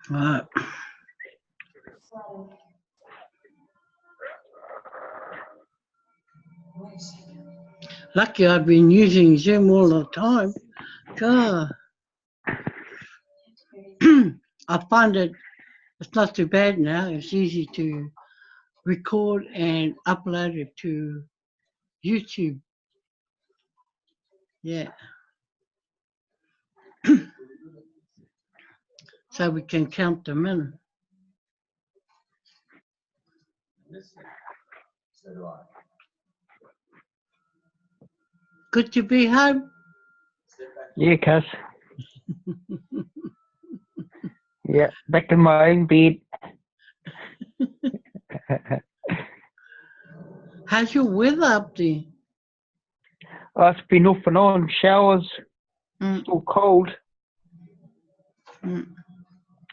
Right. Lucky I've been using Zoom all the time. God. I find it's not too bad now. It's easy to record and upload it to YouTube. Yeah. So we can count them in. Good to be home. Yeah, cuz. Yeah, back in my own bed. How's your weather up there? Oh, it's been off and on, showers, still cold. Yeah,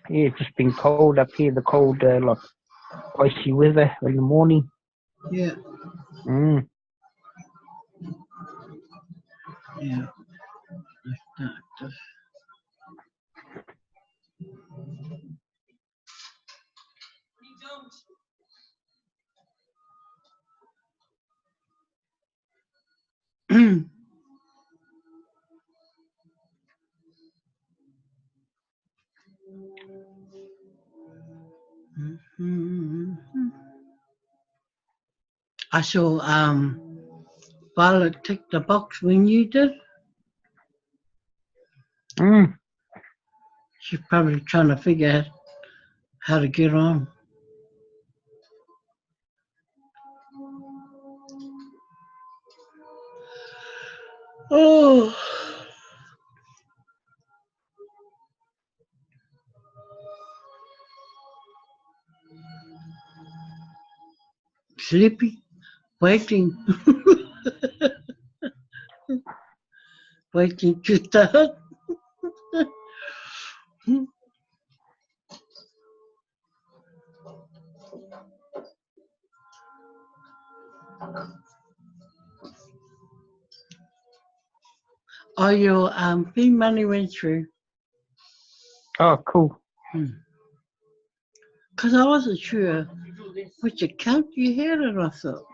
it's just been cold up here, the cold, like, icy weather in the morning. Yeah. Yeah. I saw Violet tick the box when you did. She's probably trying to figure out how to get on. Oh. Sleepy, waiting. Waiting to start. Oh, your fee money went through. Oh, cool. Because I wasn't sure which account you had it, I thought.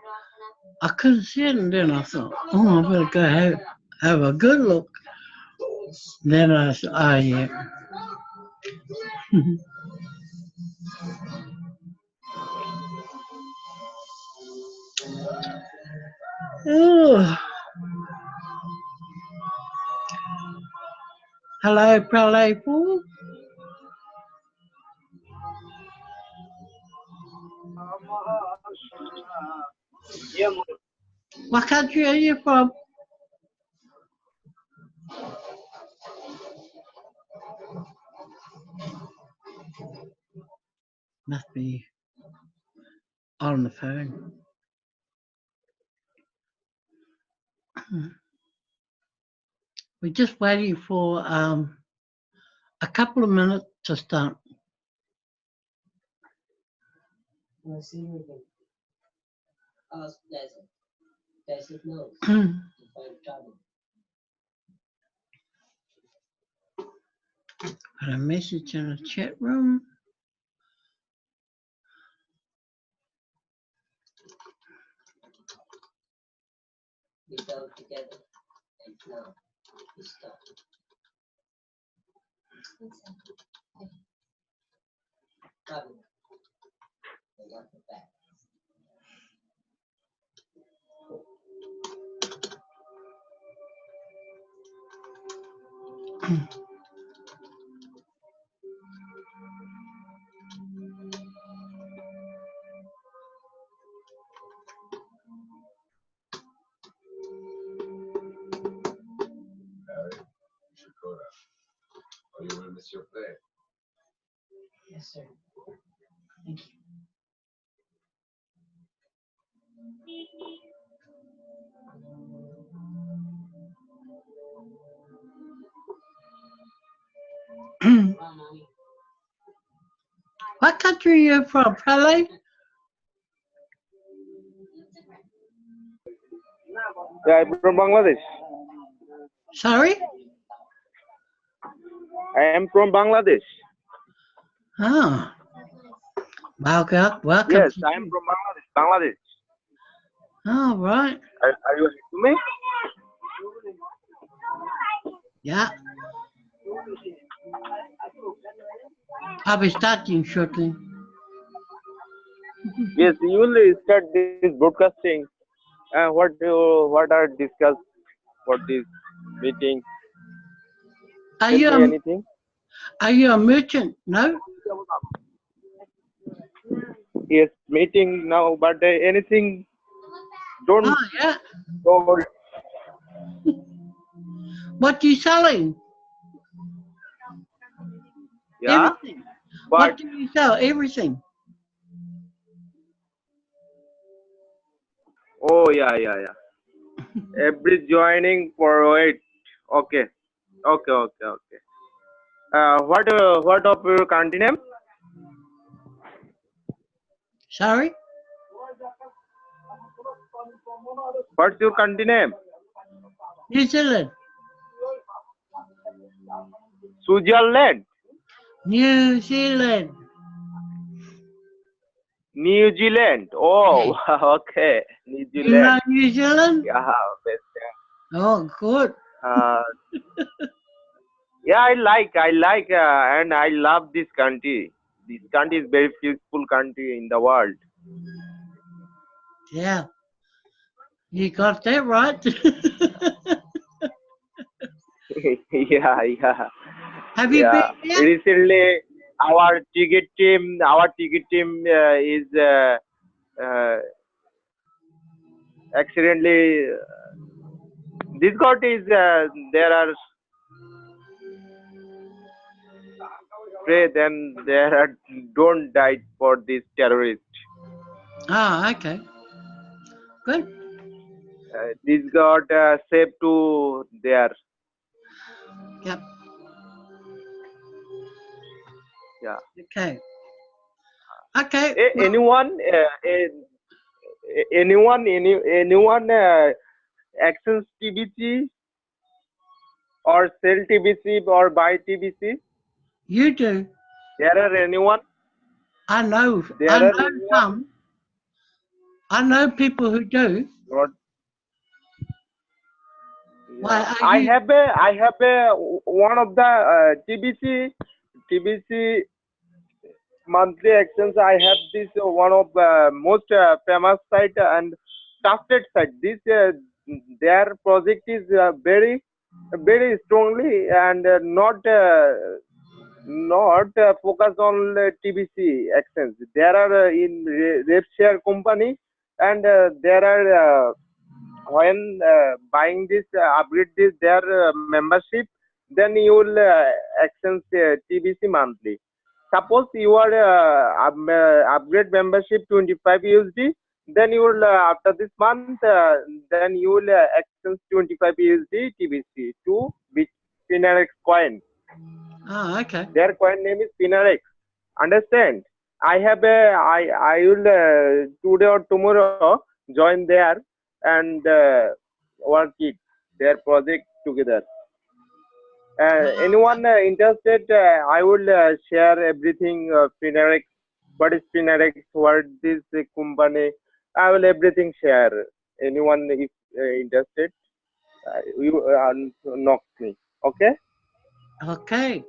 I couldn't see it, and then I thought, oh, I better go have a good look. Then I said, oh, yeah. Oh. Hello, Pralay Pool. What country are you from? Must be on the phone. We're just waiting for a couple of minutes to start. Put a message in the chat room. We go together and now we start. You will miss your play. Yes, sir. Thank you. What country are you from, Pralay? Yeah, I'm from Bangladesh. Sorry? I am from Bangladesh. Ah, welcome Yes, to I am you. from Bangladesh. Bangladesh. Oh, right. Are you hearing me? Yeah, I'll be starting shortly. Yes, you will start this broadcasting. What are discussed for this meeting? Are Tell you me a, anything. are you a merchant? No? Yes, meeting now, but anything don't Oh, yeah. go. What you selling? Yeah, Everything. but What do you sell? Everything. oh yeah. Every joining for wait. Okay, okay. What of your country name? Sorry? What's your country name? New Zealand. Switzerland, New Zealand. New Zealand. Oh, Hey, okay, New you know Zealand. New Zealand? Yeah, best. Oh, good. Uh, yeah, and I love this country. This country is very peaceful country in the world. Yeah, you got that right. Yeah. Have you been Yeah. there? Recently, our ticket team is uh, accidentally. This got is there are pray then there are don't die for this terrorist. Ah, okay. Good. This got saved to there. Yep. Yeah. Okay. Okay. Well, Anyone anyone access TBC or sell TBC or buy TBC? you do. There are anyone? I know. There I are know anyone? some. I know people who do. Not. Why Yeah. are you? I have a one of the TBC monthly actions. I have this one of most famous site and trusted site. This their project is very strongly and not focused on TBC actions. There are in rev share company and there are when buying this upgrade this their membership, then you will exchange TBC monthly. Suppose you are upgrade membership 25 USD, then you will after this month then you will exchange 25 USD TBC to Pinarex coin. Oh, okay. Their coin name is Pinarex. Understand? I have a I will today or tomorrow join there and work it their project together. Oh, Anyone interested? I will share everything. Pinarex, what is Pinarex? What is the company? I will everything share. Anyone if interested, you knock me. Okay? okay.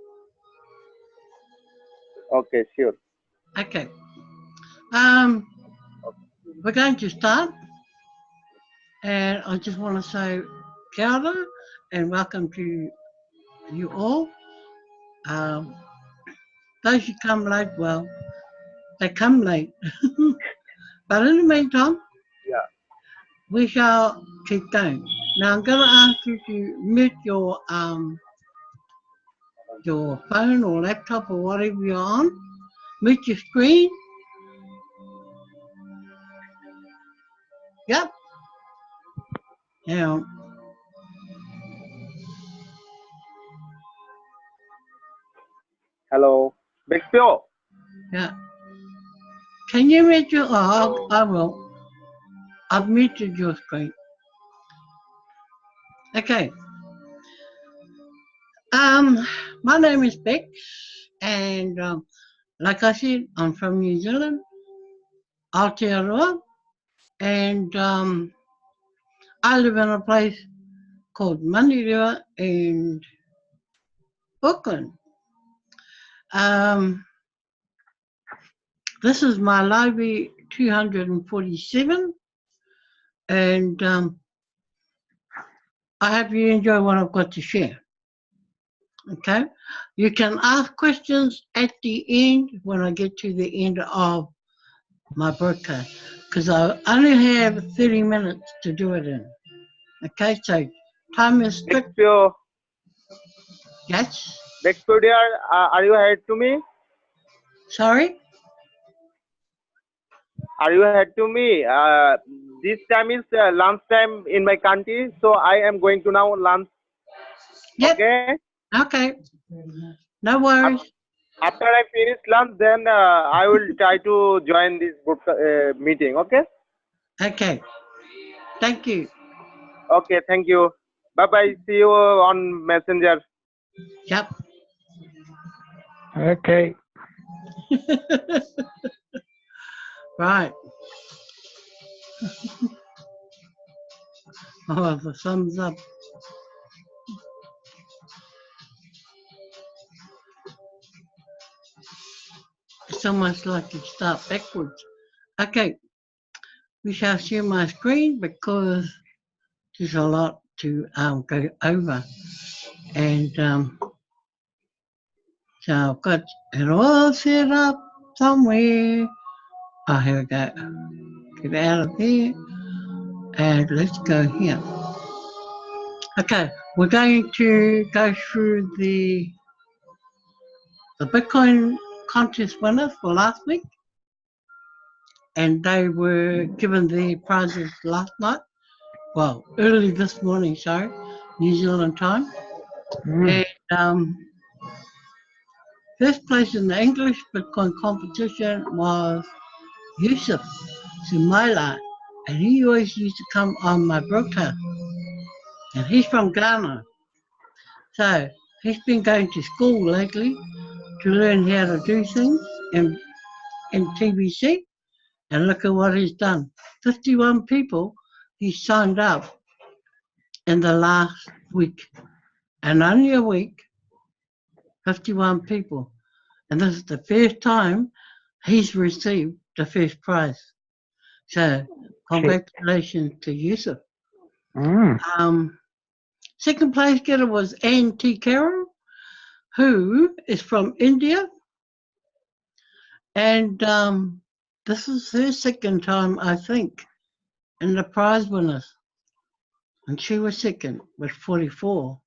Okay, sure. Okay. Um, we're going to start, and I just want to say, kia ora, and welcome to you all. Um, those who come late, well, they come late. But in the meantime, Yeah. we shall keep going. Now I'm going to ask you to mute your phone or laptop or whatever you're on. Mute your screen. Yep. Now, Hello. Bexpio. yeah. Can you mute your? Oh, I will. I've muted your screen. Okay. My name is Bex, and like I said, I'm from New Zealand, Aotearoa, and I live in a place called Maniriwa in Auckland. Um, this is my Livey 247, and I hope you enjoy what I've got to share. Okay, you can ask questions at the end when I get to the end of my broadcast because I only have 30 minutes to do it in. Okay, so time is strict. Yes. Bexpio, dear, are you ahead to me? Sorry? Are you ahead to me? This time is lunch time in my country, so I am going to now lunch. Yep. Okay. Okay. No worries. After I finish lunch, then I will try to join this meeting. Okay. Okay. Thank you. Okay. Thank you. Bye bye. See you on Messenger. Yep. Okay. Right. Oh, the thumbs up. It's almost like you start backwards. Okay. We shall share my screen because there's a lot to go over. And so I've got it all set up somewhere. Oh, here we go. Get out of there. And let's go here. Okay, we're going to go through the Bitcoin contest winners for last week. And they were given the prizes last night. Well, early this morning, sorry, New Zealand time. And first place in the English Bitcoin competition was Yusuf Sumaila, and he always used to come on my broadcast. And he's from Ghana. So he's been going to school lately to learn how to do things in TBC. And look at what he's done. 51 people he signed up in the last week. And only a week, 51 people. And this is the first time he's received the first prize. So congratulations to Yusuf. Second place getter was Ann T. Carroll, who is from India. And this is her second time, I think, in the prize winners. And she was second with 44.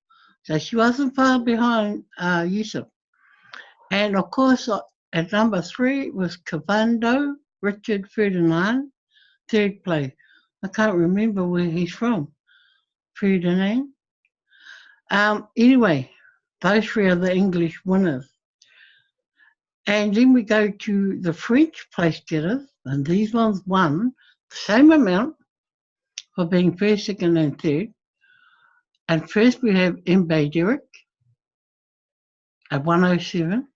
So she wasn't far behind Yusuf. And of course, at number 3 was Cavando Richard Ferdinand, third place. I can't remember where he's from. Ferdinand. Anyway, those 3 are the English winners. And then we go to the French place getters, and these ones won the same amount for being first, second, and third. And first we have Mbaye Derek at 107.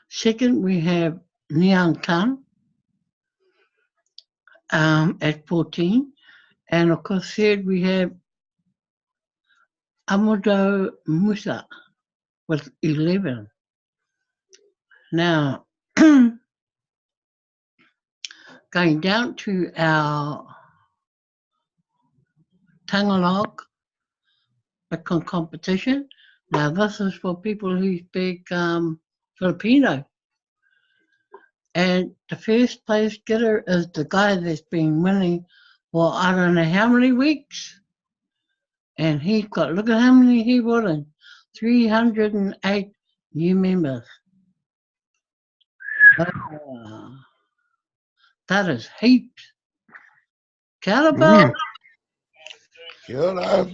Second we have Nian Khan at 14. And of course third we have Amadou Musa with 11. Now, going down to our Tagalog Bitcoin competition. Now this is for people who speak Filipino. And the first place getter is the guy that's been winning for I don't know how many weeks. And he's got, look at how many he brought in, 308 new members. That is heaps. Cannibal. Kia ora.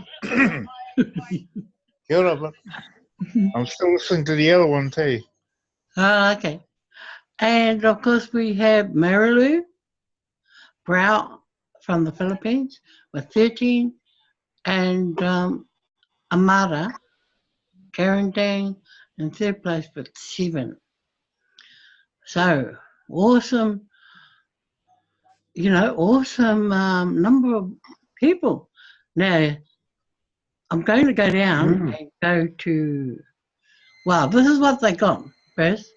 Kia ora. I'm still listening to the other one too. Okay. And of course we have Marilu Brow from the Philippines with 13 and Amara Arendang in third place with 7. So, awesome, awesome number of people. Now, I'm going to go down and go to, wow, this is what they got first.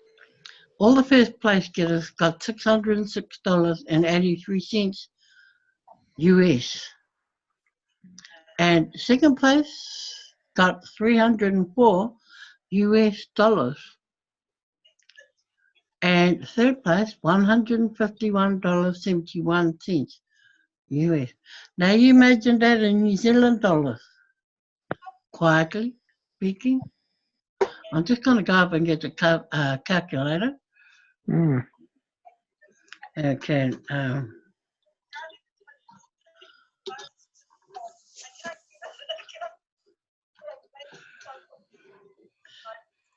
All the first place getters got $606.83 US. And second place got 304 US dollars. And third place, $151.71 US. Now you imagine that in New Zealand dollars, quietly speaking. I'm just going to go up and get the calculator. Okay.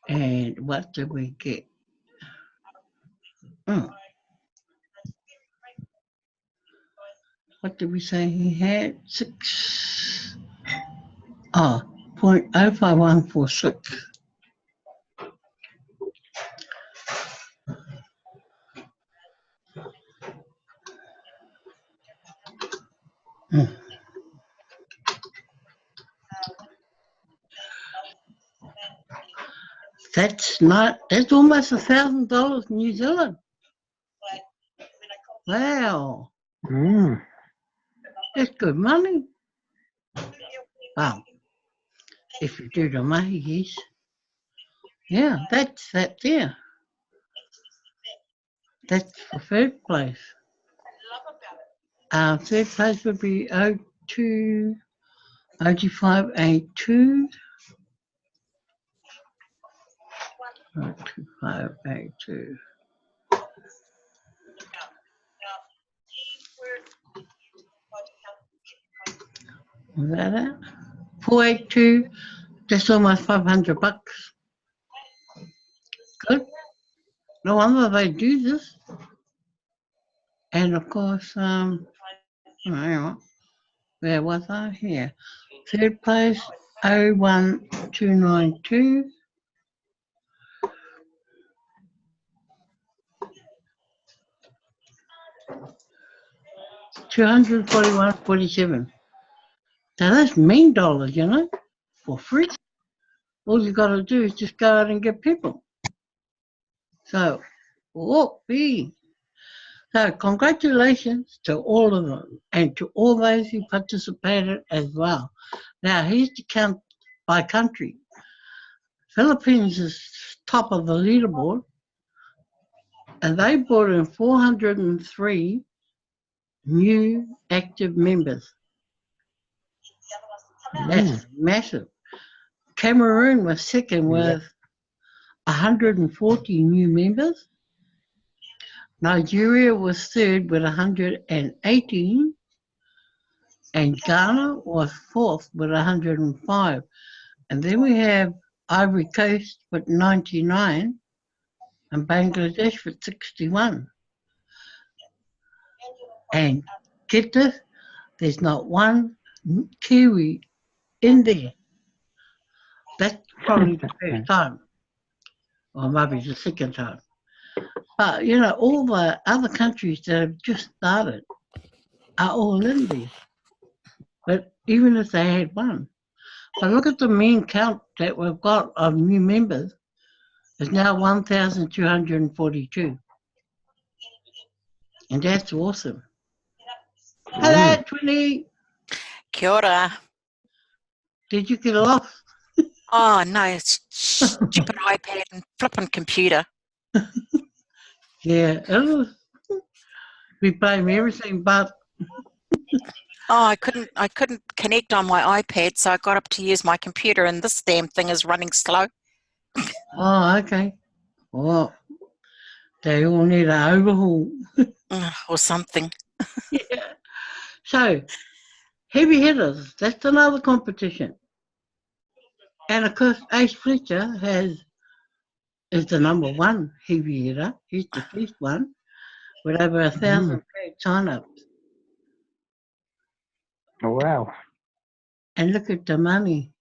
And what did we get? What did we say he had? 0.05146. That's almost $1,000 New Zealand. Wow. That's good money. Wow. If you do the money, yes. Yeah, that's that there. That's for third place. Third place would be 02582. 02582. Was that it? 482, just almost $500. Good. No wonder they do this. And of course, hang on. Where was I? Here. Third place, 01292. $241.47. Now that's mean dollars, for free. All you got to do is just go out and get people. So, So congratulations to all of them and to all those who participated as well. Now here's the count by country. Philippines is top of the leaderboard and they brought in 403 new active members. That's massive. Cameroon was second with 140 new members. Nigeria was third with 118, and Ghana was fourth with 105. And then we have Ivory Coast with 99 and Bangladesh with 61. And get this, there's not one Kiwi in there. That's probably the first time, or maybe the second time. But, all the other countries that have just started are all in there. But even if they had one. But look at the mean count that we've got of new members. It's now 1,242. And that's awesome. Hello, Twinny. Kia ora. Did you get lost? Oh, no, it's stupid iPad and flipping computer. Yeah, we blame everything but. Oh, I couldn't connect on my iPad, so I got up to use my computer, and this damn thing is running slow. Oh, okay. Well, they all need an overhaul. Or something. Yeah. So, heavy hitters, that's another competition. And of course, Ace Fletcher is the number one heavy hitter. He's the first one with over 1,000 paid sign-ups. Oh, wow. And look at the money.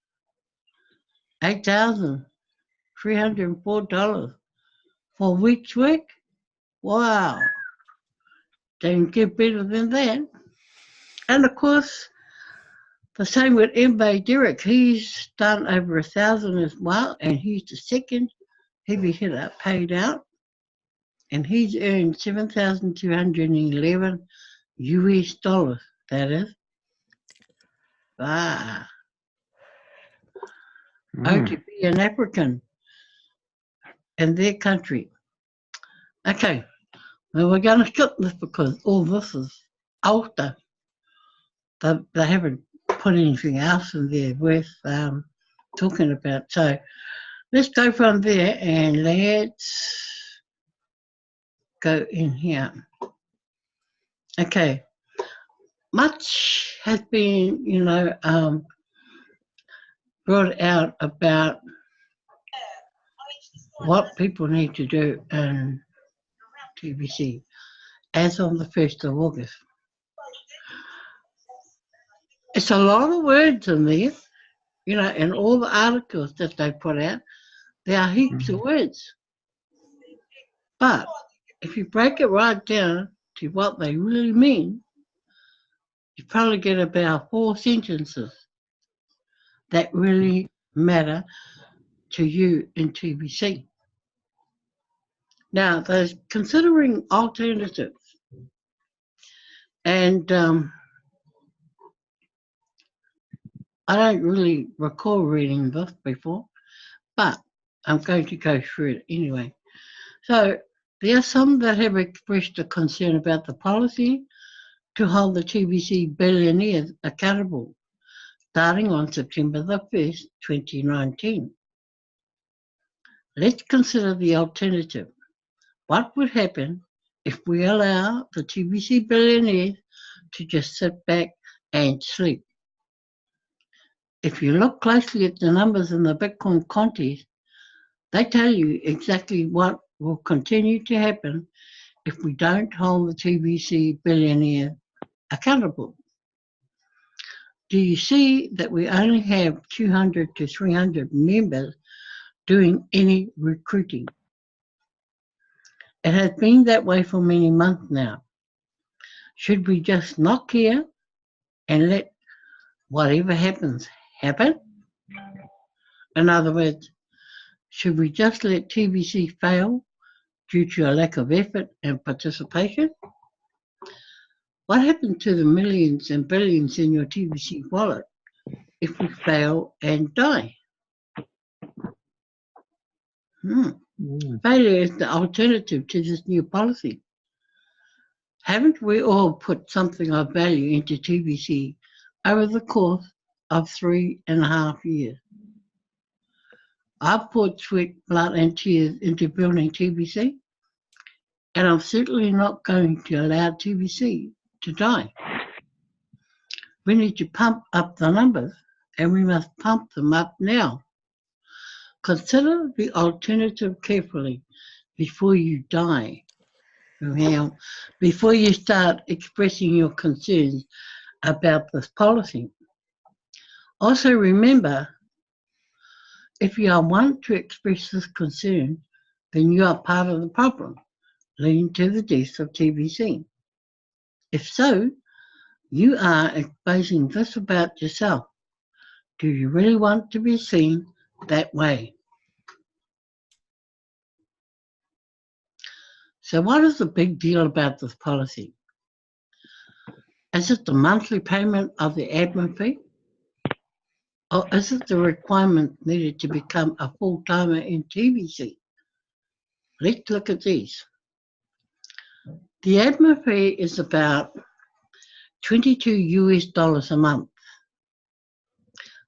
$8,304 for a week's work. Wow. Don't get better than that. And of course, the same with MB Derek. He's done over 1,000 as well, and he's the second heavy hitter paid out, and he's earned 7,211 US dollars. That is. Ah. Oh, to be an African in their country. Okay, well, we're going to skip this because all this is older. They haven't put anything else in there worth talking about. So let's go from there and let's go in here. Okay, much has been, brought out about what people need to do in TBC as on the 1st of August. It's a lot of words in there, in all the articles that they put out, there are heaps of words. But if you break it right down to what they really mean, you probably get about 4 sentences that really matter to you in TBC. Now, they're considering alternatives. And I don't really recall reading this before, but I'm going to go through it anyway. So there are some that have expressed a concern about the policy to hold the TBC billionaires accountable starting on September the 1st, 2019. Let's consider the alternative. What would happen if we allow the TBC billionaires to just sit back and sleep? If you look closely at the numbers in the Bitcoin contest, they tell you exactly what will continue to happen if we don't hold the TBC billionaire accountable. Do you see that we only have 200 to 300 members doing any recruiting? It has been that way for many months now. Should we just not care and let whatever happens happen? In other words, should we just let TBC fail due to a lack of effort and participation? What happened to the millions and billions in your TBC wallet if we fail and die? Failure is the alternative to this new policy. Haven't we all put something of value into TBC over the course of 3.5 years? I've poured sweat, blood and tears into building TBC, and I'm certainly not going to allow TBC to die. We need to pump up the numbers, and we must pump them up now. Consider the alternative carefully before you die. Before you start expressing your concerns about this policy. Also remember, if you are one to express this concern, then you are part of the problem, leading to the death of TBC. If so, you are exposing this about yourself. Do you really want to be seen that way? So what is the big deal about this policy? Is it the monthly payment of the admin fee? Or is it the requirement needed to become a full-timer in TBC? Let's look at these. The admin fee is about $22 a month,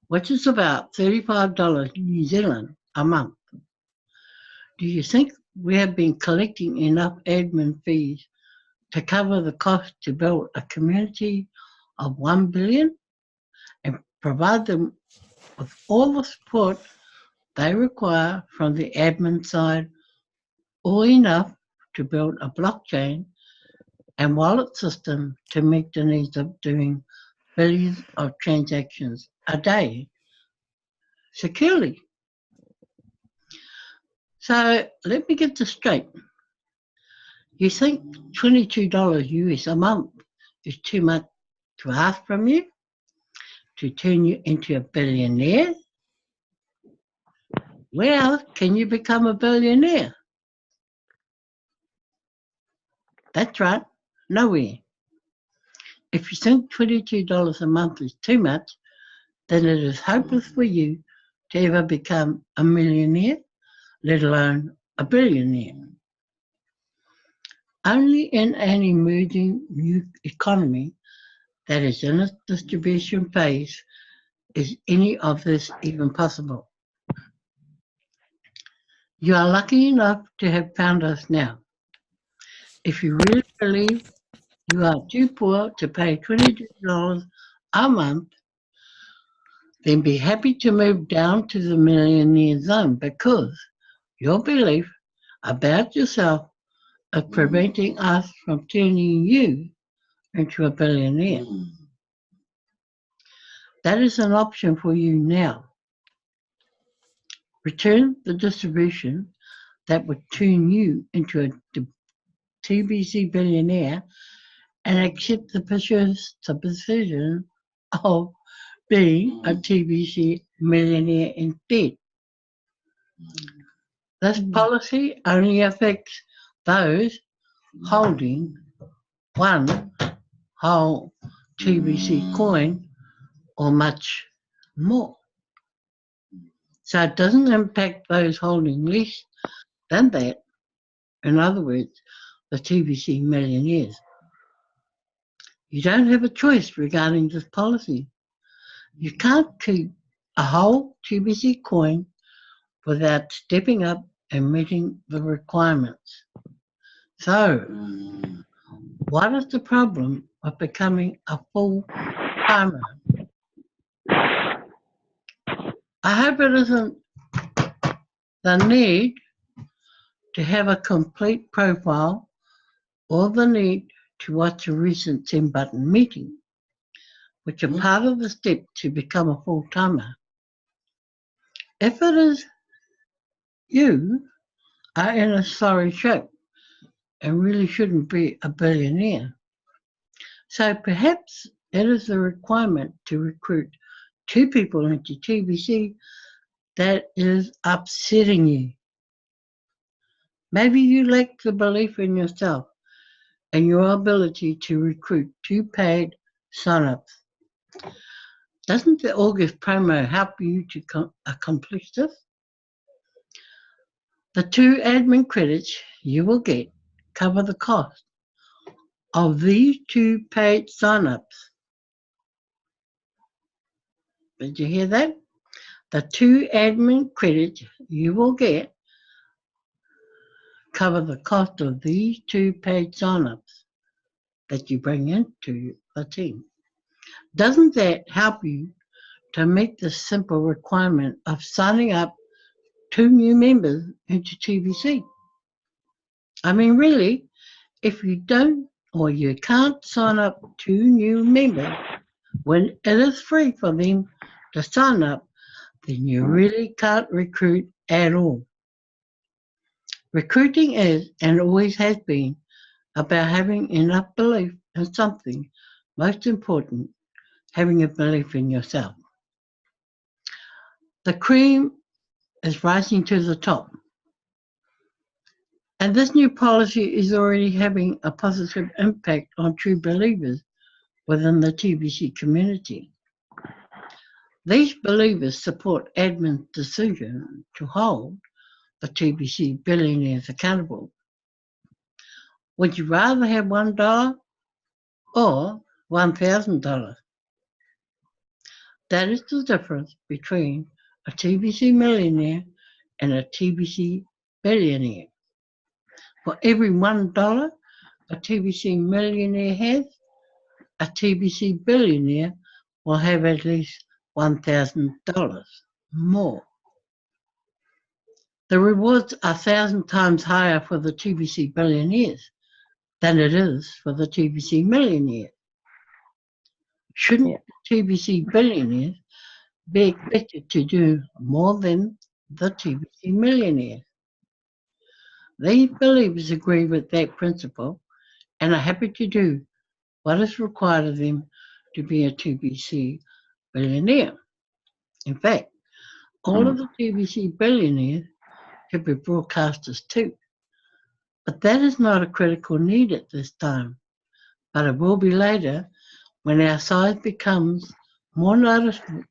which is about $35 New Zealand a month. Do you think we have been collecting enough admin fees to cover the cost to build a community of 1 billion and provide them with all the support they require from the admin side, or enough to build a blockchain and wallet system to meet the needs of doing billions of transactions a day securely? So let me get this straight. You think $22 US a month is too much to ask from you to turn you into a billionaire? Where else can you become a billionaire? That's right, nowhere. If you think $22 a month is too much, then it is hopeless for you to ever become a millionaire, let alone a billionaire. Only in an emerging new economy that is in its distribution phase is any of this even possible. You are lucky enough to have found us now. If you really believe you are too poor to pay $22 a month, then be happy to move down to the millionaire zone because your belief about yourself is preventing us from turning you into a billionaire. That is an option for you now. Return the distribution that would turn you into a TBC billionaire and accept the position of being a TBC millionaire instead. This policy only affects those holding one whole TBC coin or much more. So it doesn't impact those holding less than that. In other words, the TBC millionaires. You don't have a choice regarding this policy. You can't keep a whole TBC coin without stepping up and meeting the requirements. So, what is the problem of becoming a full-timer? I hope it isn't the need to have a complete profile or the need to watch a recent 10-button meeting, which are part of the step to become a full-timer. If it is, you are in a sorry shape and really shouldn't be a billionaire. So perhaps it is the requirement to recruit 2 people into TBC that is upsetting you. Maybe you lack the belief in yourself and your ability to recruit 2 paid sign-ups. Doesn't the August promo help you to accomplish this? The 2 admin credits you will get cover the cost of these 2 paid sign-ups. Did you hear that? The 2 admin credits you will get cover the cost of these 2 paid sign-ups that you bring into the team. Doesn't that help you to meet the simple requirement of signing up 2 new members into TBC? I mean, really, if you don't or you can't sign up 2 new members when it is free for them to sign up, then you really can't recruit at all. Recruiting is, and always has been, about having enough belief in something. Most important, having a belief in yourself. The cream is rising to the top. And this new policy is already having a positive impact on true believers within the TBC community. These believers support admin's decision to hold the TBC billionaires accountable. Would you rather have $1 or $1,000? That is the difference between a TBC millionaire and a TBC billionaire. For every $1 a TBC millionaire has, a TBC billionaire will have at least $1,000 more. The rewards are 1,000 times higher for the TBC billionaires than it is for the TBC millionaire. Shouldn't TBC billionaires be expected to do more than the TBC millionaire? These believers agree with that principle and are happy to do what is required of them to be a TBC billionaire. In fact, all of the TBC billionaires should be broadcasters too. But that is not a critical need at this time, but it will be later when our size becomes more noticeable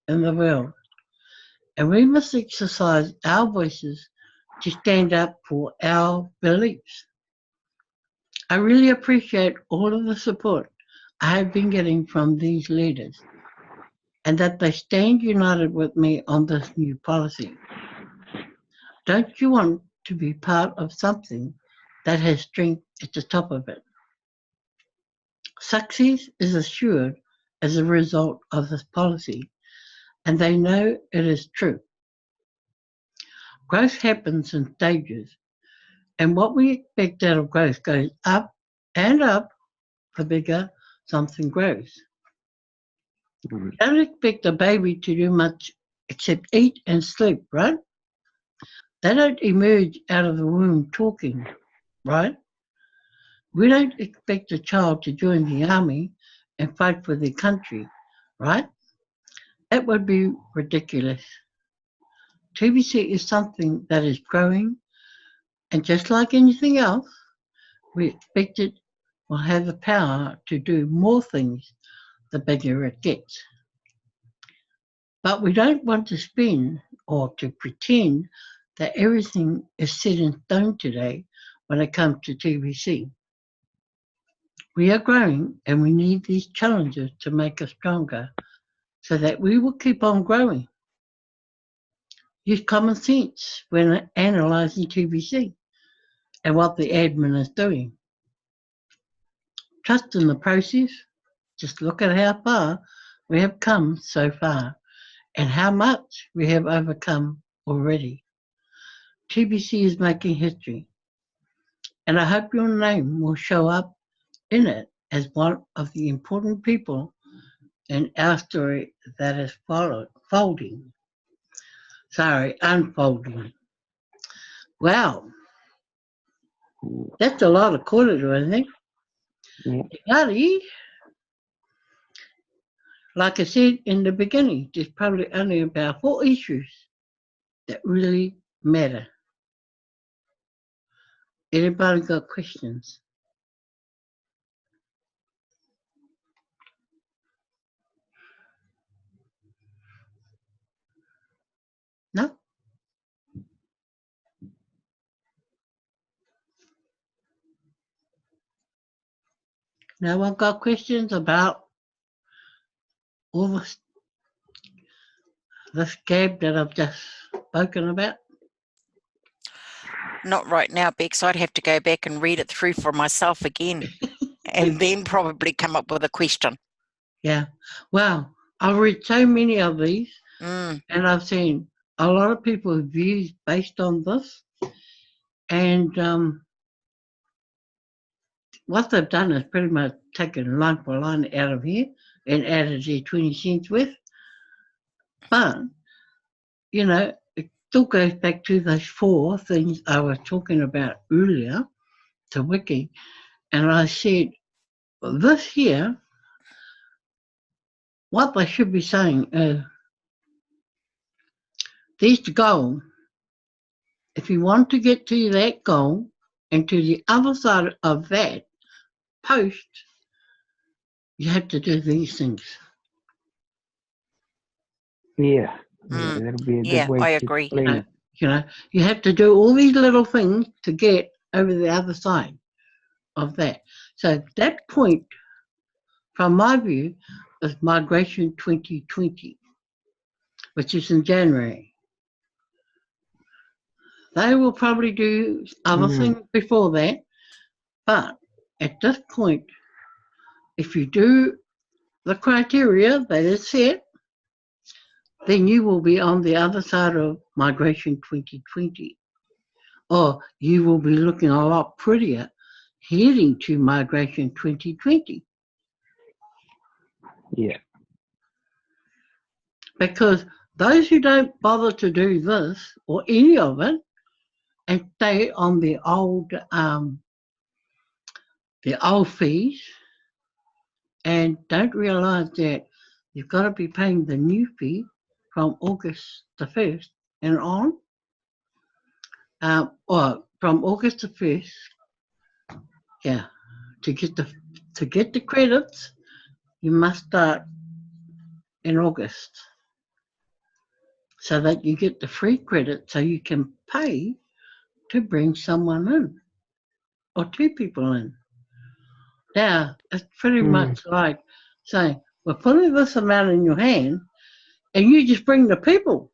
in the world. And we must exercise our voices to stand up for our beliefs. I really appreciate all of the support I have been getting from these leaders and that they stand united with me on this new policy. Don't you want to be part of something that has strength at the top of it? Success is assured as a result of this policy, and they know it is true. Growth happens in stages, and what we expect out of growth goes up and up the bigger something grows. Don't expect a baby to do much except eat and sleep, right? They don't emerge out of the womb talking, right? We don't expect a child to join the army and fight for their country, right? That would be ridiculous. TBC is something that is growing, and just like anything else, we expect it will have the power to do more things the bigger it gets. But we don't want to spin or to pretend that everything is set in stone today when it comes to TBC. We are growing and we need these challenges to make us stronger so that we will keep on growing. Use common sense when analysing TBC and what the admin is doing. Trust in the process. Just look at how far we have come so far and how much we have overcome already. TBC is making history, and I hope your name will show up in it as one of the important people in our story that is unfolding. Wow, that's a lot of quarter, I think. Bloody, like I said in the beginning, there's probably only about 4 issues that really matter. Anybody got questions? No? No one got questions about all this gab that I've just spoken about? Not right now, Bex. I'd have to go back and read it through for myself again and then probably come up with a question. Yeah. Well, I've read so many of these and I've seen a lot of people's views based on this. And what they've done is pretty much taken line for line out of here and added their 20 cents worth. But, you know, it still goes back to those 4 things I was talking about earlier to Wiki. And I said, well, this here, what they should be saying is, there's the goal. If you want to get to that goal and to the other side of that post, you have to do these things. Yeah, that'll be a good way I to agree. explain it. You know, you have to do all these little things to get over the other side of that. So that point, from my view, is Migration 2020, which is in January. They will probably do other things before that, but at this point, if you do the criteria that is set, then you will be on the other side of Migration 2020. Or you will be looking a lot prettier heading to Migration 2020. Yeah. Because those who don't bother to do this or any of it and stay on the old fees and don't realise that you've got to be paying the new fee from August the 1st and on, or from August the 1st, yeah, to get the credits, you must start in August so that you get the free credit so you can pay to bring someone in or two people in. Now, it's pretty much like saying, we're putting this amount in your hand and you just bring the people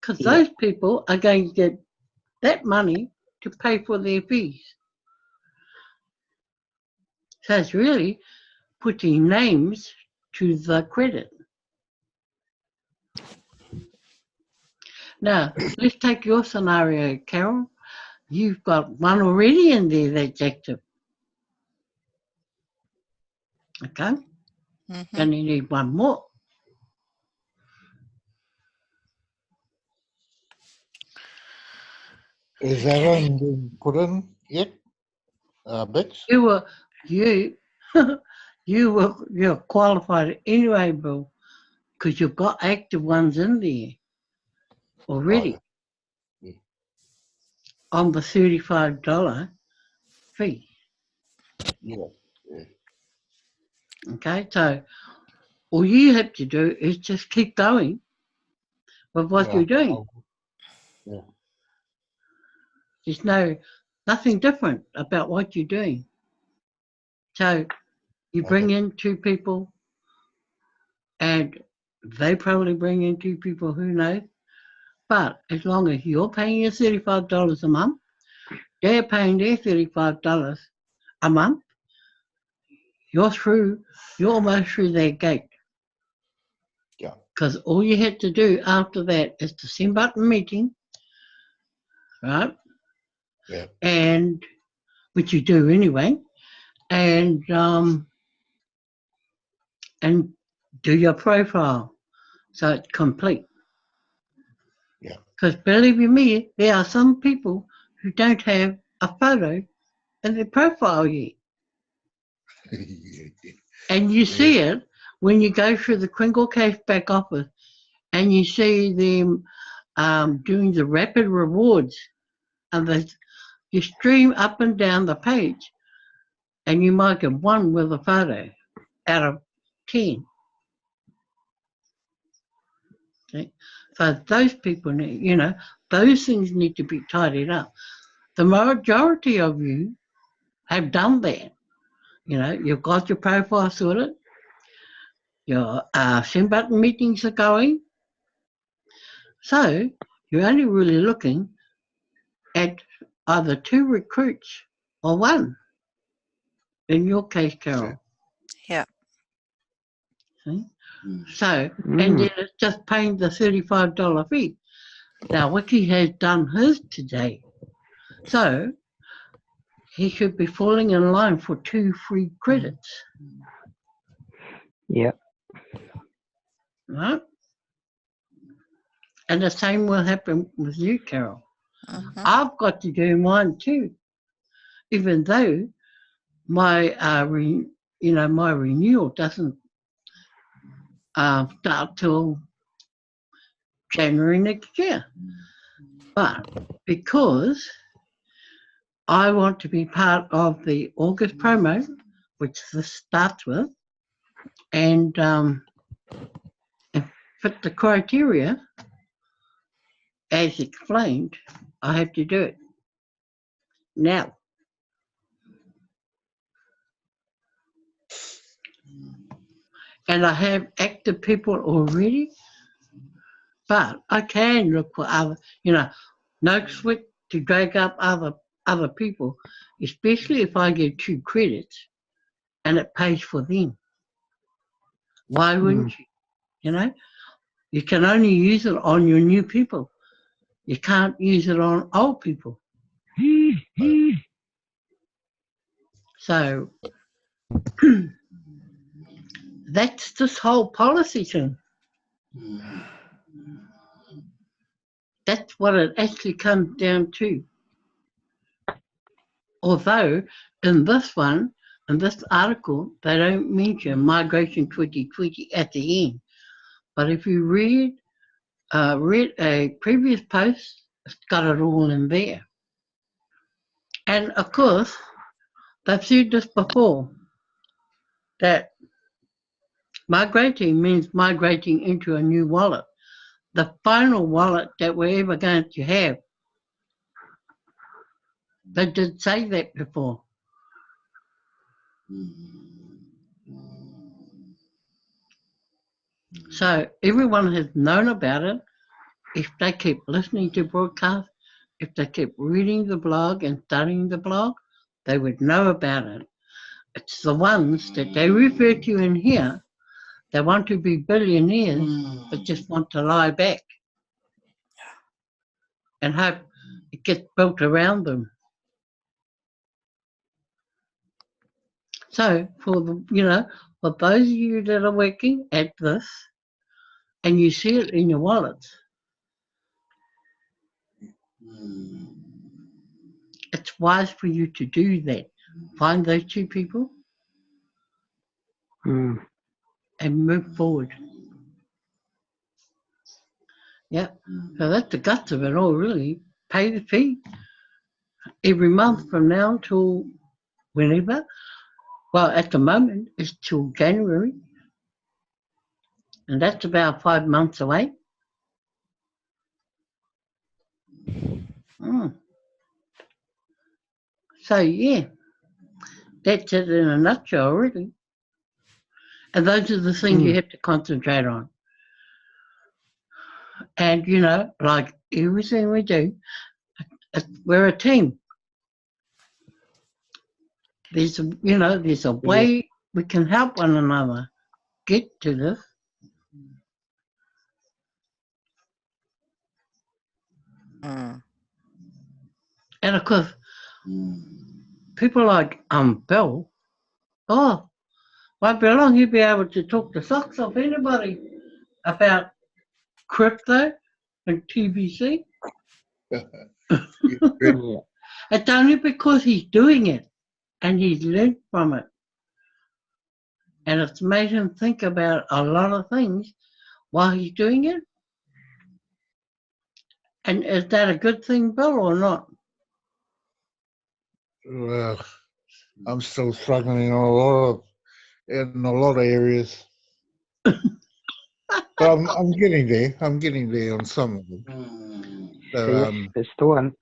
because those people are going to get that money to pay for their fees. So it's really putting names to the credit. Now, let's take your scenario, Carol. You've got one already in there that's active. Okay? Mm-hmm. And you need one more. Is that one been put in yet? Bix? You're qualified anyway, Bill, because you've got active ones in there already on the $35 fee. Yeah. Okay, so all you have to do is just keep going with what you're doing. Yeah. There's nothing different about what you're doing. So you bring in two people and they probably bring in two people, who knows? But as long as you're paying your $35 a month, they're paying their $35 a month, you're almost through that gate. Yeah. Because all you had to do after that is to send out a meeting, right? Yeah. And which you do anyway, and do your profile so it's complete. Yeah. Because believe you me, there are some people who don't have a photo in their profile yet. And you see it when you go through the Kringle Cave back office and you see them doing the rapid rewards, and you stream up and down the page and you might get one with a photo out of 10. Okay? So those people need, those things need to be tidied up. The majority of you have done that. You've got your profile sorted, your send button meetings are going. So you're only really looking at either two recruits or one. In your case, Carol. Yeah. See? So, and then it's just paying the $35 fee. Now, Wiki has done his today. So, he should be falling in line for 2 free credits. Yeah. Right? And the same will happen with you, Carol. Mm-hmm. I've got to do mine too, even though my my renewal doesn't start till January next year. But because I want to be part of the August promo, which this starts with, and fit the criteria as explained, I have to do it now. And I have active people already, but I can look for other, no sweat to drag up other people, especially if I get 2 credits and it pays for them. Why wouldn't you? You can only use it on your new people. You can't use it on old people. So that's this whole policy thing. That's what it actually comes down to. Although in this one, in this article, they don't mention Migration 2020 at the end. But if you read a previous post, it's got it all in there. And of course, they've said this before, that migrating means migrating into a new wallet, the final wallet that we're ever going to have. They did say that before. So everyone has known about it. If they keep listening to broadcasts, if they keep reading the blog and studying the blog, they would know about it. It's the ones that they refer to in here that want to be billionaires but just want to lie back and hope it gets built around them. So for for those of you that are working at this and you see it in your wallets, it's wise for you to do that. Find those two people and move forward. Yeah, so that's the guts of it all, really. Pay the fee every month from now till whenever. Well, at the moment, it's till January, and that's about 5 months away. So, yeah, that's it in a nutshell, really. And those are the things you have to concentrate on. And, like everything we do, we're a team. There's a way we can help one another get to this. And of course, people like Bill, won't be long he'll be able to talk the socks off anybody about crypto and TBC. It's only because he's doing it and he's learned from it. And it's made him think about a lot of things while he's doing it. And is that a good thing, Bill, or not? Well, I'm still struggling in a lot of areas. But I'm getting there. I'm getting there on some of them. So, it's the one.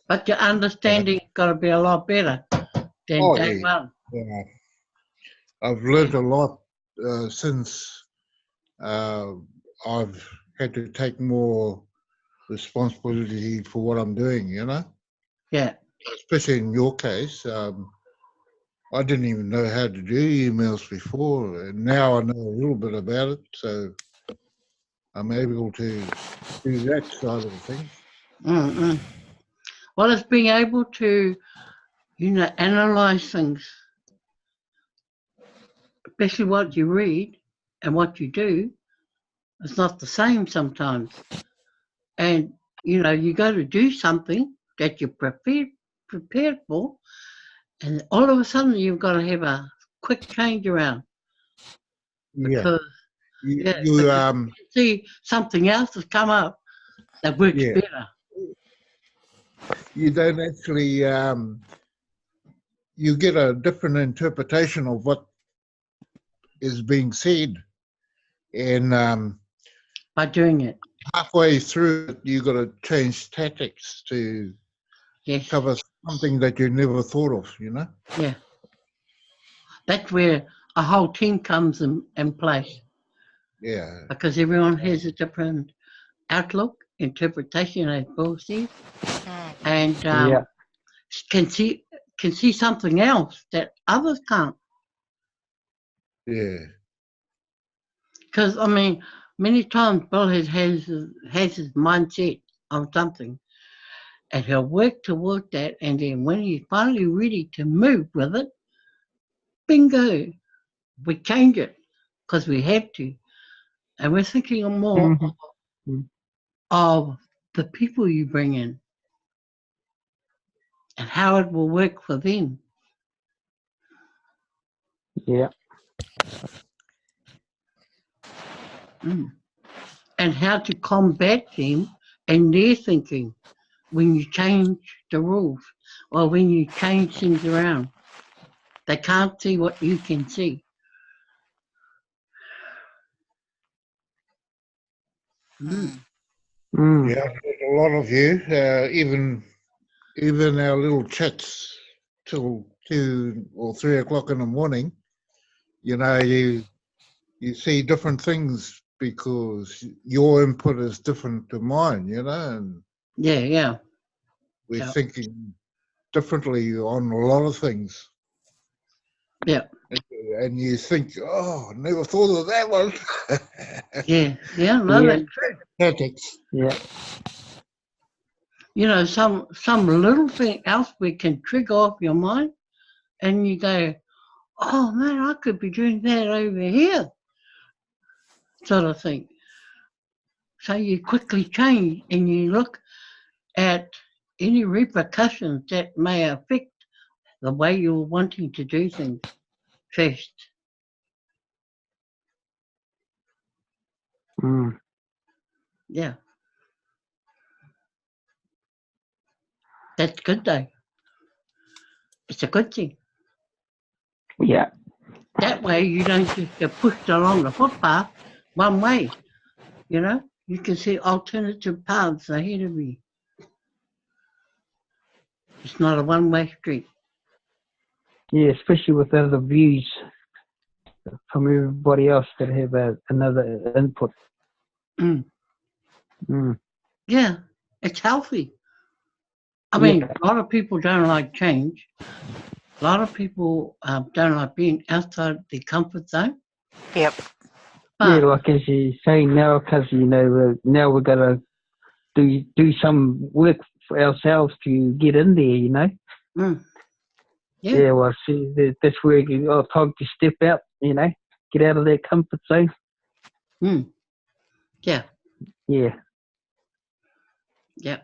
But your understanding's got to be a lot better than day one. Yeah. I've learned a lot since I've had to take more responsibility for what I'm doing, Yeah. Especially in your case. I didn't even know how to do emails before, and now I know a little bit about it, so I'm able to do that side of the thing. Well, it's being able to, analyze things, especially what you read and what you do. It's not the same sometimes. And, you go to do something that you're prepared for, and all of a sudden you've got to have a quick change around. Because, you see something else has come up that works better. You don't actually, you get a different interpretation of what is being said. And by doing it. Halfway through it, you got to change tactics to cover something that you never thought of, Yeah. That's where a whole team comes in place. Yeah. Because everyone has a different outlook, interpretation, as Bill says, and can see something else that others can't. Yeah. Because many times Bill has his mindset on something, and he'll work toward that, and then when he's finally ready to move with it, bingo, we change it because we have to. And we're thinking more Mhm. of the people you bring in and how it will work for them. Yeah. Mm. And how to combat them and their thinking when you change the rules or when you change things around. They can't see what you can see. Mm. Mm. Yeah, there's a lot of you, even our little chats till 2 or 3 o'clock in the morning. You know, you see different things because your input is different to mine. You know, and Yeah, yeah. we're Yeah. thinking differently on a lot of things. Yeah. And you think, oh, I never thought of that one. Yeah. Yeah. No, Yeah. that's true. Tactics. Yeah. You know, some little thing else we can trigger off your mind and you go, oh man, I could be doing that over here, sort of thing. So you quickly change and you look at any repercussions that may affect the way you're wanting to do things first. Mm. Yeah, that's good though. It's a good thing. Yeah. That way you don't just get pushed along the footpath one way, you know? You can see alternative paths ahead of you. It's not a one-way street. Yeah. Especially with other views from everybody else that have another input. Mm. Mm. Yeah, it's healthy. I mean, Yeah. a lot of people don't like change. A lot of people don't like being outside their comfort zone. Yep. Yeah. But Like as you say now, because now we're gonna do some work for ourselves to get in there. mm, yeah, Yeah. Well, see, that's where you got time to step out. Get out of that comfort zone. mm, yeah, Yeah. yeah.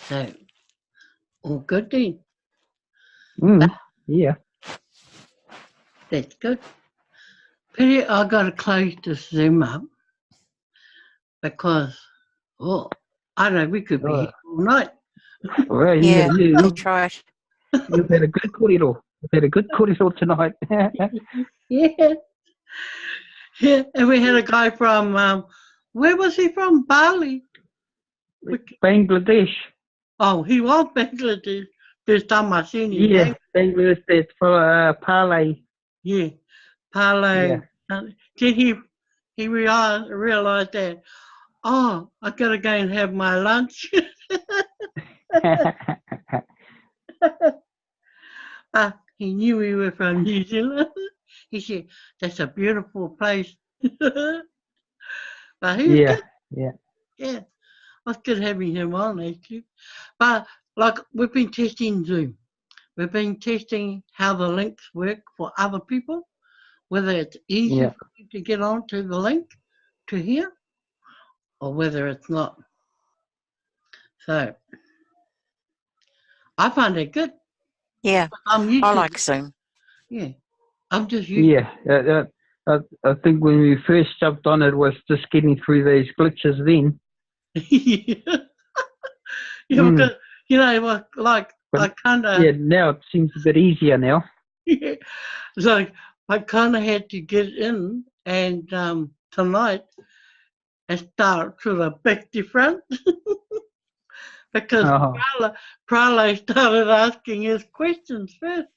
So all good then. Mm. Yeah. That's good. Pity I got to close this Zoom up because I know we could be here Oh, all night. well, Yeah, that's right. you've had a good korero. You've had a good korero tonight. Yeah, yeah. And we had a guy from where was he from? Bali. Bangladesh. Oh, he was Bangladesh. First time I seen his Yeah, name. Bangladesh. That's for Palay. Yeah, Yeah. Pale. Did he realized that? Oh, I gotta go and have my lunch. He knew we were from New Zealand. He said, "That's a beautiful place." But he was yeah. good. Yeah. Yeah, it was good having him on actually. But like we've been testing Zoom. We've been testing how the links work for other people, whether it's easy Yeah. for you to get onto the link to hear or whether it's not. So I find it good. Yeah, I'm used I to, like Zoom. yeah, I'm just used Yeah. I think when we first jumped on, it was just getting through those glitches then. yeah, Mm. because, you know, like But I kind of, yeah, now it seems a bit easier now. yeah, so I kind of had to get in and tonight and start sort of back to front because Oh. Prale started asking his questions first.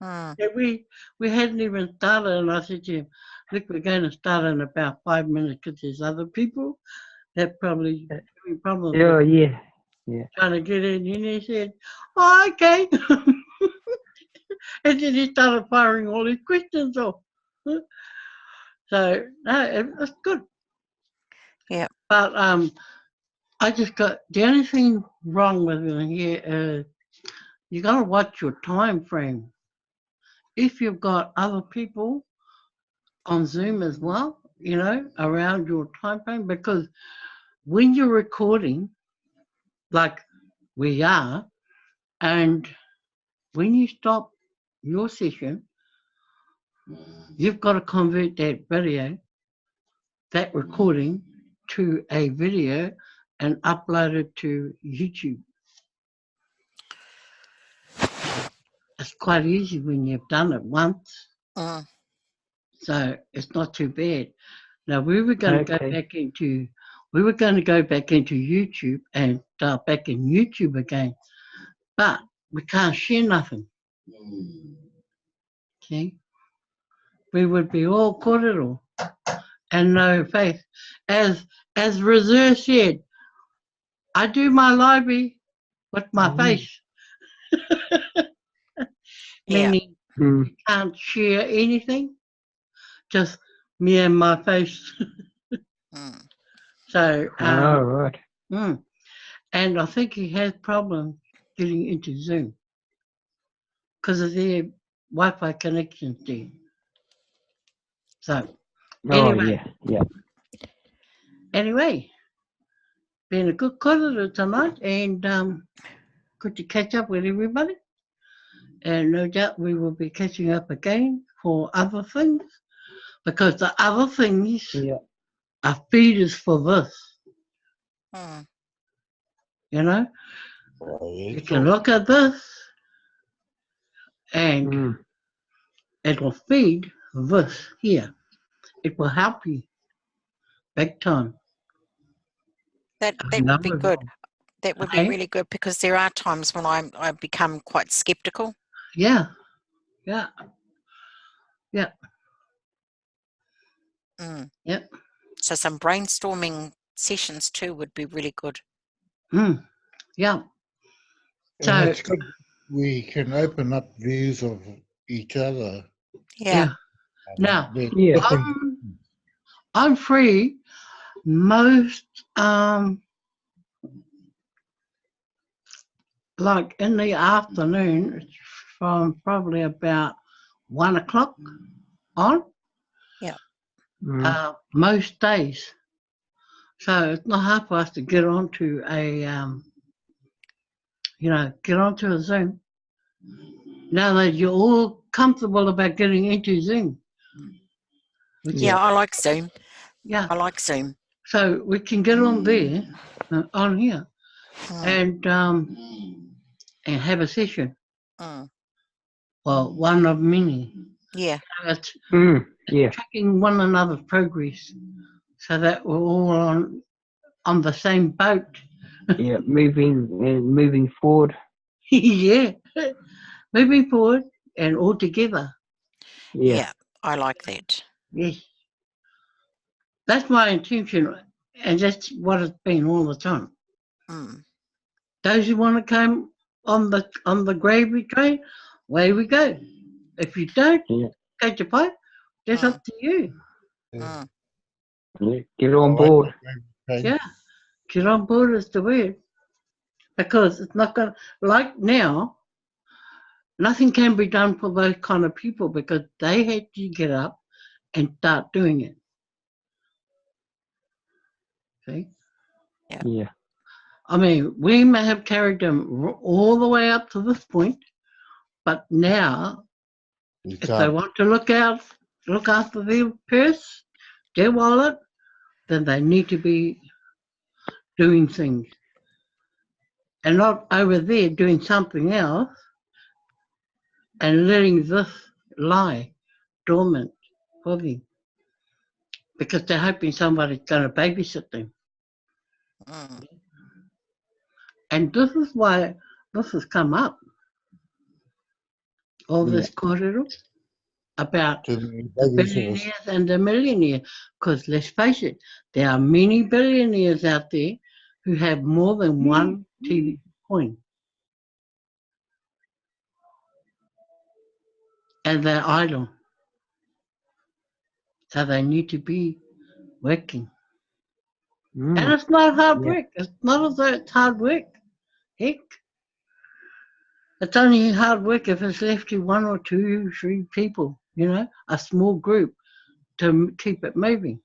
Hmm. Yeah, we hadn't even started, and I said to him, "Look, we're going to start in about 5 minutes because there's other people that probably having problems with Oh, yeah. Yeah. trying to get in." And he said, "Oh, okay," and then he started firing all his questions off. So no, it was good. Yeah. But I just got the only thing wrong with it here is you got to watch your time frame. If you've got other people on Zoom as well, you know, around your time frame, because when you're recording, like we are, and when you stop your session, you've got to convert that video, that recording, to a video and upload it to YouTube. It's quite easy when you've done it once, Mm. so it's not too bad. Now we were going to Okay. go back into YouTube and start back in YouTube again, but we can't share nothing. Okay, we would be all kōrero and no face. As Reserve said, I do my Livey with my face, Yeah. meaning Mm. can't share anything, just me and my face. Mm. So, Oh, right. and I think he has problems getting into Zoom because of their Wi-Fi connections there. So, Oh, anyway, yeah. been a good kōrero tonight, and good to catch up with everybody. And no doubt we will be catching up again for other things, because the other things Yeah. are feeders for this. Mm. You know, Oh, you can look at this and Mm. it will feed this here. It will help you big time. That I would know be it good. will. That would be Okay? really good, because there are times when I become quite skeptical. Yeah. Mm. Yep. So some brainstorming sessions too would be really good. Yeah. And So, it's good we can open up views of each other. Yeah. Now, They're Yeah. different. I'm free most like in the afternoon from probably about 1 o'clock on, Mm. most days. So it's not hard for us to get onto a Zoom. Now that you're all comfortable about getting into Zoom. Yeah, I like Zoom. Yeah. I like Zoom. So we can get on there, on here, Mm. and have a session. Mm. Well, one of many. Yeah. So it's Yeah. tracking one another's progress, so that we're all on the same boat. Yeah. Moving forward. Yeah, moving forward and all together. Yeah. Yeah. I like that. Yes, that's my intention, and that's what it's been all the time. Mm. Those who want to come on the gravy train, away we go. If you don't, Yeah. catch a pipe. That's Mm. up to you. Mm. Yeah. Get on I like board. that. Yeah, get on board is the word, because it's not going to, like now, nothing can be done for those kind of people because they had to get up and start doing it. See? Yeah. I mean, we may have carried them all the way up to this point, but now, We if they can't. want to look after their purse, their wallet, then they need to be doing things and not over there doing something else and letting this lie dormant for them, because they're hoping somebody's going to babysit them. Mm. And this is why this has come up, all this kōrero about Too many the babies of us. billionaires and the millionaires. Because let's face it, there are many billionaires out there who have more than one TV coin. And they're idle. So they need to be working. And it's not hard work. It's not as though it's hard work. Heck, it's only hard work if it's left to one or two, three people, a small group to keep it moving.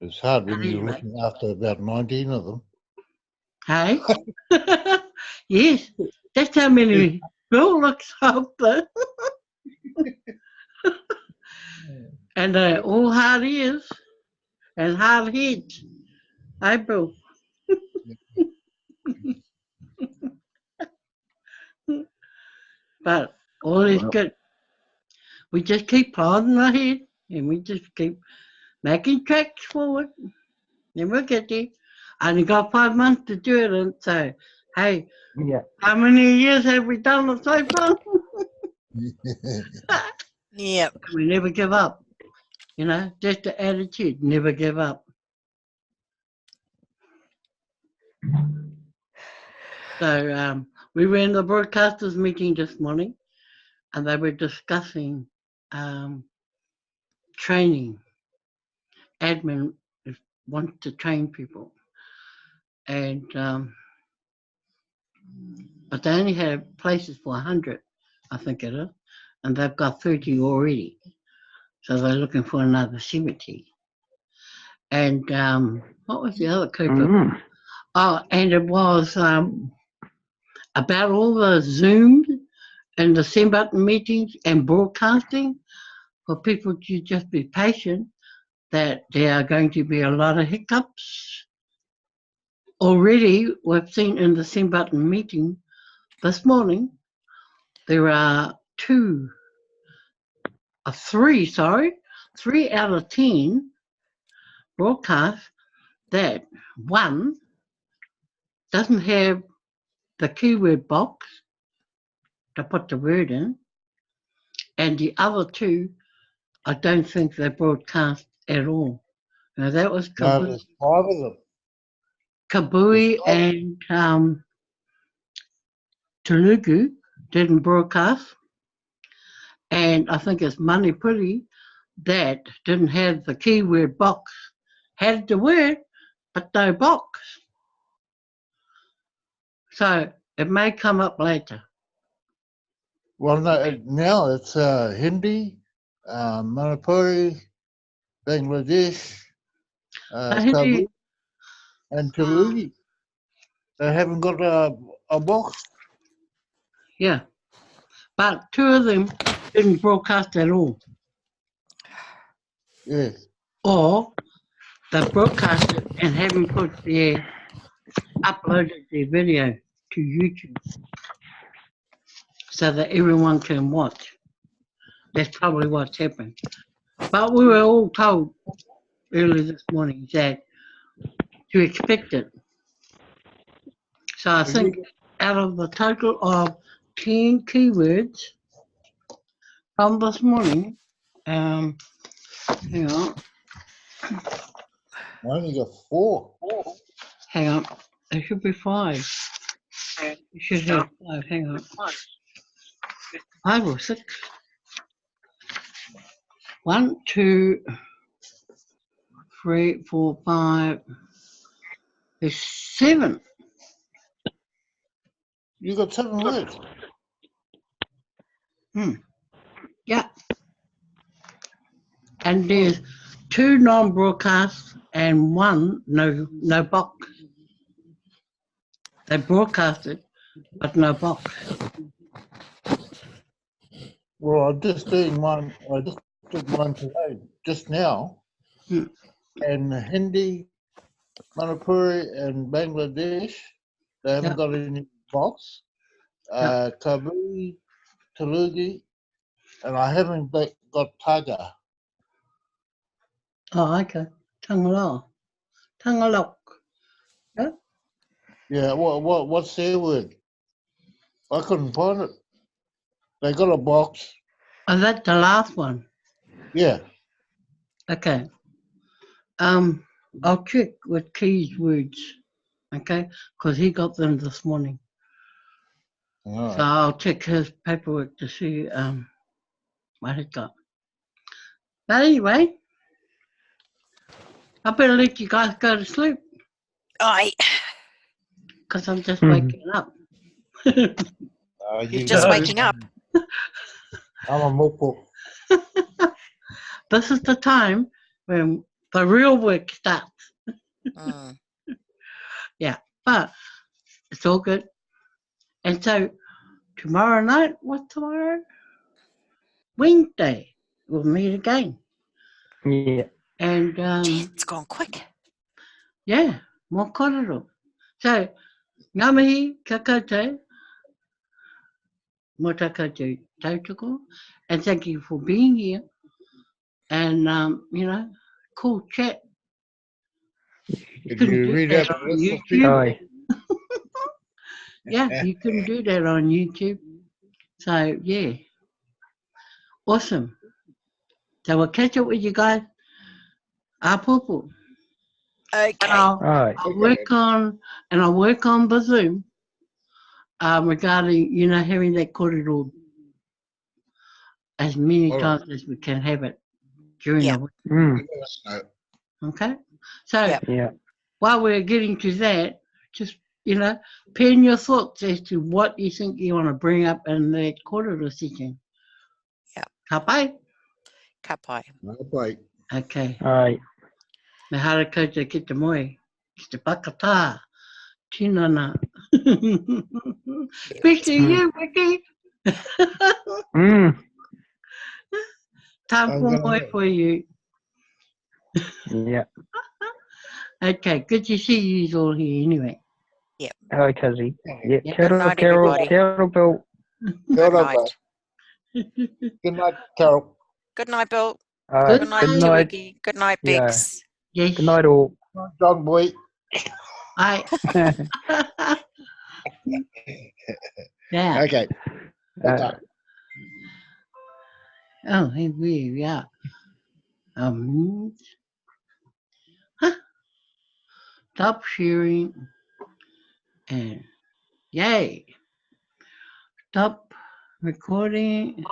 It's hard when you're Anyway. looking after about 19 of them. Hey? Yes, that's how many Bill looks after. And they're all hard ears and hard heads. Hey, Bill. But all is good. We just keep plodding ahead and we just keep making tracks forward. And we'll get there. I only got 5 months to do it, and so, hey, Yeah. how many years have we done it so far? Yep. We never give up. You know, just the attitude, never give up. So we were in the broadcasters meeting this morning, and they were discussing training. Admin wants to train people, and but they only have places for 100, I think it is, and they've got 30 already. So they're looking for another 70. And what was the other Cooper? Mm. Oh, and it was about all the Zooms and the send button meetings and broadcasting for people to just be patient that there are going to be a lot of hiccups. Already, we've seen in the send button meeting this morning, there are 3 out of 10 broadcasts that one doesn't have the keyword box to put the word in, and the other 2, I don't think they broadcast at all. Now that was No, there's 5 of them. Kabui There's and Telugu didn't broadcast, and I think it's Manipuri that didn't have the keyword box, had the word but no box. So it may come up later. Well, no, now it's Hindi, Manipuri, Bangladesh, Hindi, Kabul, and Telugu. They haven't got a box. yeah, but 2 of them didn't broadcast at all, Yes. or they broadcasted and haven't uploaded their video to YouTube so that everyone can watch. That's probably what's happened. But we were all told early this morning that to expect it. So I think out of the total of 10 keywords from this morning, hang on, I only got 4. hang on, there should be 5. You should have 5, hang on. 5 or 6. 1, 2, 3, 4, 5. There's 7. You got 7 words. Yeah. And there's 2 non-broadcasts and 1 no box. They broadcasted, but no box. Well, I'm just doing one. I just did one today, just now. And Hindi, Manipuri, and Bangladesh, they haven't got any box. Kabul, Telugu, and I haven't got Taga. Oh, okay. Tangaloa. Tangalok. Yeah? Yeah, what's their word? I couldn't find it. They got a box. Oh, that's the last one. Yeah. Okay. I'll check with Key's words, okay? Because he got them this morning. All So right. I'll check his paperwork to see what he's got. But anyway, I better let you guys go to sleep I. because I'm just waking up. You're just waking up. I'm a moko. This is the time when the real work starts. Mm. Yeah, but it's all good. And so tomorrow night, what's tomorrow? Wednesday, we'll meet again. Yeah. And Gee, it's gone quick. yeah, more korero. So, ngā mihi, ka koutou, mō tā koutou tautoko, and thank you for being here. And, cool chat. You Did couldn't you do read that out the on list of YouTube. people? Yeah, you couldn't do that on YouTube. So, yeah, awesome. So we'll catch up with you guys. Apopo. And Okay. Right. I'll work on the Zoom regarding, having that korero as many All times as we can have it during Yeah. the week. Mm. Let us know. Okay? So Yep. Yeah. while we're getting to that, just, pen your thoughts as to what you think you want to bring up in that korero session. Yep. Ka pai? Ka pai. Bye. Okay. Right. Me hara koutou ki te moe, ki te pakatā, tinana. Especially you, Ricky. Mm. Time I'm for gonna moe go. for you. Yeah. Okay, good to see you all here anyway. Hi, Cuzzy. Yeah. Yeah. Good night, Carol, everybody. Carol, Bill. Good Good night. Good night, Carol. Good night, Bill. Good Good night, night. Te Wiki. Good night, Yeah. Biggs. Yes. Good night, all. Dog boy. I. Yeah. Okay. Oh, here we are. Um, stop sharing and yay. Stop recording.